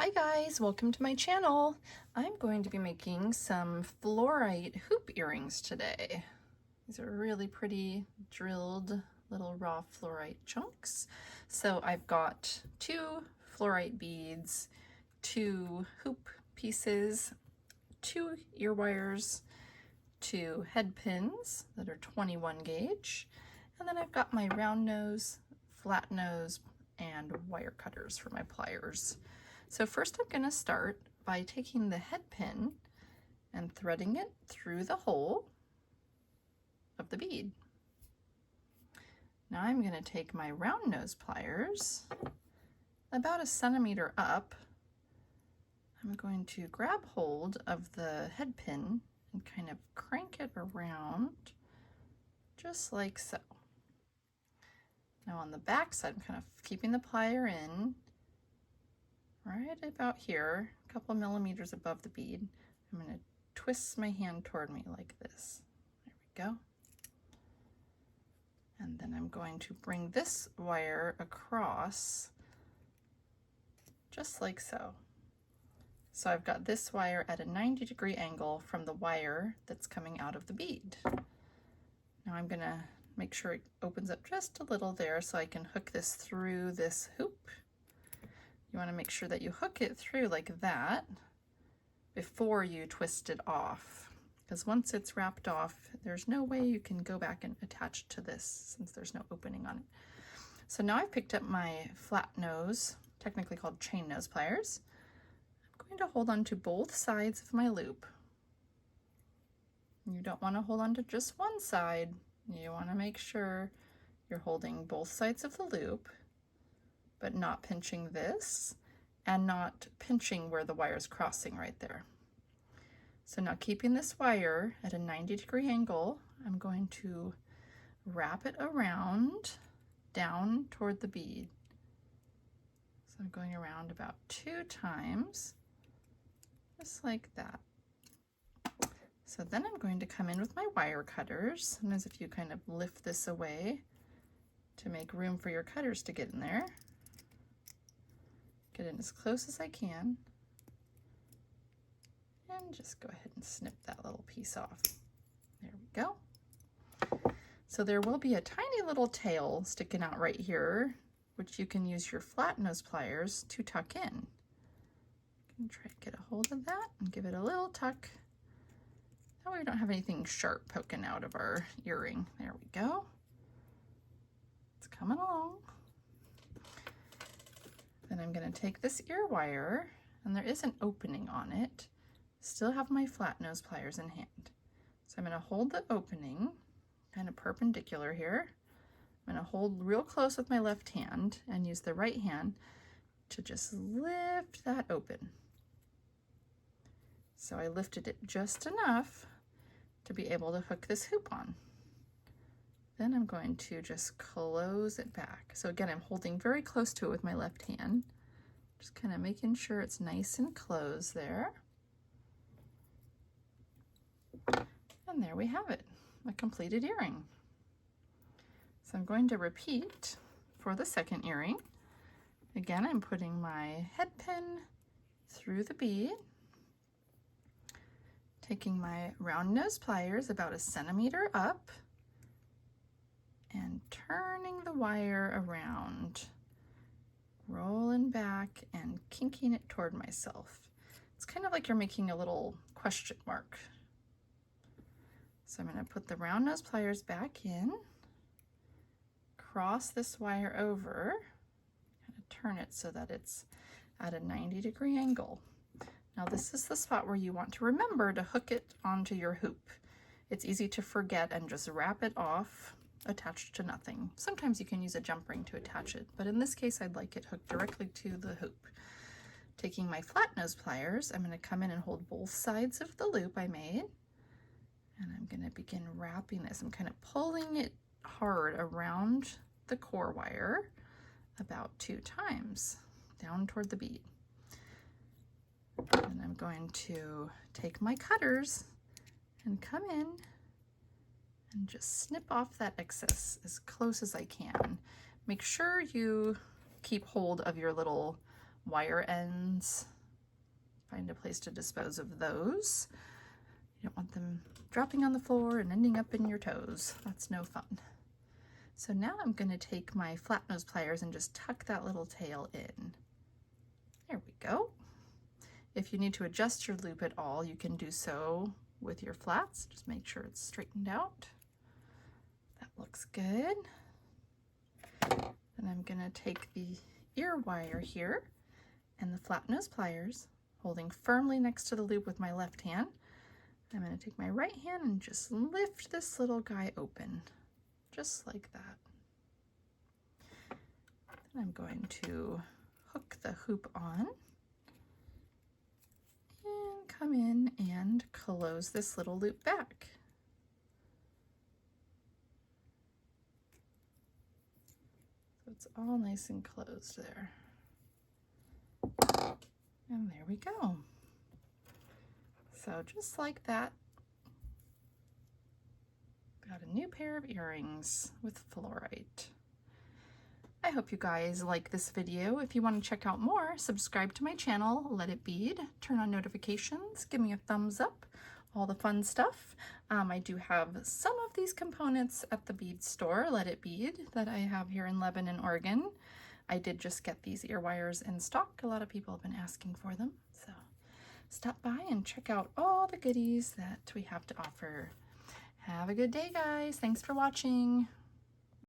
Hi guys, welcome to my channel. I'm going to be making some fluorite hoop earrings today. These are really pretty drilled little raw fluorite chunks. So I've got 2 fluorite beads, 2 hoop pieces, 2 ear wires, 2 head pins that are 21 gauge, and then I've got my round nose, flat nose, and wire cutters for my pliers. So first I'm going to start by taking the head pin and threading it through the hole of the bead. Now I'm going to take my round nose pliers about 1 centimeter up. I'm going to grab hold of the head pin and kind of crank it around just like so. Now on the back side, I'm kind of keeping the plier in right about here, a couple millimeters above the bead. I'm going to twist my hand toward me like this. There we go. And then I'm going to bring this wire across just like so. So I've got this wire at a 90-degree angle from the wire that's coming out of the bead. Now I'm going to make sure it opens up just a little there so I can hook this through this hoop. You want to make sure that you hook it through like that before you twist it off, because once it's wrapped off, there's no way you can go back and attach it to this since there's no opening on it. So now I've picked up my flat nose, technically called chain nose pliers. I'm going to hold on to both sides of my loop. You don't want to hold on to just one side. You want to make sure you're holding both sides of the loop, but not pinching this and not pinching where the wire is crossing right there. So now keeping this wire at a 90-degree angle, I'm going to wrap it around down toward the bead. So I'm going around about 2 times, just like that. So then I'm going to come in with my wire cutters. Sometimes if you kind of lift this away to make room for your cutters to get in there, get in as close as I can, and just go ahead and snip that little piece off. There we go. So there will be a tiny little tail sticking out right here, which you can use your flat nose pliers to tuck in. You can try to get a hold of that and give it a little tuck. That way we don't have anything sharp poking out of our earring. There we go. It's coming along. Then I'm going to take this ear wire, and there is an opening on it. Still have my flat nose pliers in hand. So I'm going to hold the opening kind of perpendicular here. I'm going to hold real close with my left hand and use the right hand to just lift that open. So I lifted it just enough to be able to hook this hoop on. Then I'm going to just close it back. So again, I'm holding very close to it with my left hand, just kind of making sure it's nice and closed there. And there we have it, a completed earring. So I'm going to repeat for the second earring. Again, I'm putting my head pin through the bead, taking my round nose pliers about 1 centimeter up, and turning the wire around, rolling back and kinking it toward myself. It's kind of like you're making a little question mark. So I'm going to put the round nose pliers back in, cross this wire over, kind of turn it so that it's at a 90-degree angle. Now this is the spot where you want to remember to hook it onto your hoop. It's easy to forget and just wrap it off attached to nothing. Sometimes you can use a jump ring to attach it, but in this case I'd like it hooked directly to the hoop. Taking my flat nose pliers, I'm going to come in and hold both sides of the loop I made, and I'm going to begin wrapping this. I'm kind of pulling it hard around the core wire about 2 times down toward the bead. And I'm going to take my cutters and come in and just snip off that excess as close as I can. Make sure you keep hold of your little wire ends find a place to dispose of those. You don't want them dropping on the floor and ending up in your toes. That's no fun. So now I'm going to take my flat nose pliers and just tuck that little tail in. There we go. If you need to adjust your loop at all, you can do so with your flats. Just make sure it's straightened out. That looks good. And I'm going to take the ear wire here and the flat nose pliers, holding firmly next to the loop with my left hand. I'm going to take my right hand and just lift this little guy open, just like that. Then I'm going to hook the hoop on and come in and close this little loop back. So it's all nice and closed there. And there we go. So just like that, got a new pair of earrings with fluorite. I hope you guys like this video. If you want to check out more, subscribe to my channel, Let It Bead, turn on notifications, give me a thumbs up, all the fun stuff. I do have some of these components at the bead store, Let It Bead, that I have here in Lebanon, Oregon. I did just get these ear wires in stock. A lot of people have been asking for them, so stop by and check out all the goodies that we have to offer. Have a good day, guys. Thanks for watching.